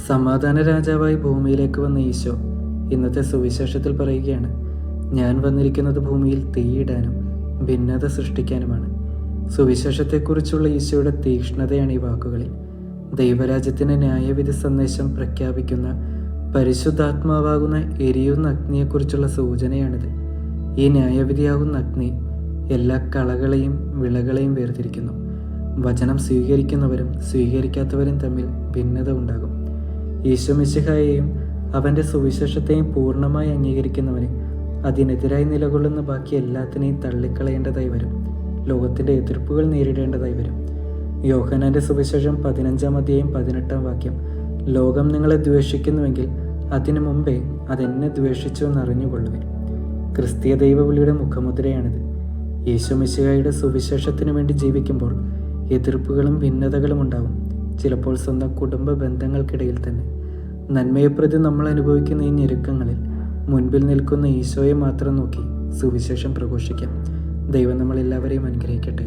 സമാധാന രാജാവായി ഭൂമിയിലേക്ക് വന്ന ഈശോ ഇന്നത്തെ സുവിശേഷത്തിൽ പറയുകയാണ്, ഞാൻ വന്നിരിക്കുന്നത് ഭൂമിയിൽ തീയിടാനും ഭിന്നത സൃഷ്ടിക്കാനുമാണ്. സുവിശേഷത്തെക്കുറിച്ചുള്ള ഈശോയുടെ തീക്ഷ്ണതയാണ് ഈ വാക്കുകളിൽ. ദൈവരാജ്യത്തിൻ്റെ ന്യായവിധി സന്ദേശം പ്രഖ്യാപിക്കുന്ന പരിശുദ്ധാത്മാവാകുന്ന എരിയുന്ന അഗ്നിയെക്കുറിച്ചുള്ള സൂചനയാണിത്. ഈ ന്യായവിധിയാകുന്ന അഗ്നി എല്ലാ കളകളെയും വിളകളെയും വേർതിരിക്കുന്നു. വചനം സ്വീകരിക്കുന്നവരും സ്വീകരിക്കാത്തവരും തമ്മിൽ ഭിന്നത ഉണ്ടാകും. ഈശോ മിശിഹായെയും അവൻ്റെ സുവിശേഷത്തെയും പൂർണ്ണമായി അംഗീകരിക്കുന്നവന് അതിനെതിരായി നിലകൊള്ളുന്ന ബാക്കി എല്ലാത്തിനെയും തള്ളിക്കളയേണ്ടതായി വരും. ലോകത്തിൻ്റെ എതിർപ്പുകൾ നേരിടേണ്ടതായി വരും. യോഹന്നാൻ്റെ സുവിശേഷം 15-18 ലോകം നിങ്ങളെ ദ്വേഷിക്കുന്നുവെങ്കിൽ അതിനു മുമ്പേ അതെന്നെ ദ്വേഷിച്ചു എന്നറിഞ്ഞുകൊള്ളുവിൻ. ക്രിസ്തീയ ദൈവവിളിയുടെ മുഖമുദ്രയാണിത്. യേശു മിശിഹായുടെ സുവിശേഷത്തിനു വേണ്ടി ജീവിക്കുമ്പോൾ എതിർപ്പുകളും ഭിന്നതകളും ഉണ്ടാവും. ചിലപ്പോൾ സ്വന്തം കുടുംബ ബന്ധങ്ങൾക്കിടയിൽ തന്നെ. നന്മയെ പ്രതി നമ്മൾ അനുഭവിക്കുന്ന ഈ ഞെരുക്കങ്ങളിൽ മുൻപിൽ നിൽക്കുന്ന ഈശോയെ മാത്രം നോക്കി സുവിശേഷം പ്രഘോഷിക്കാം. ദൈവം നമ്മളെല്ലാവരെയും അനുഗ്രഹിക്കട്ടെ.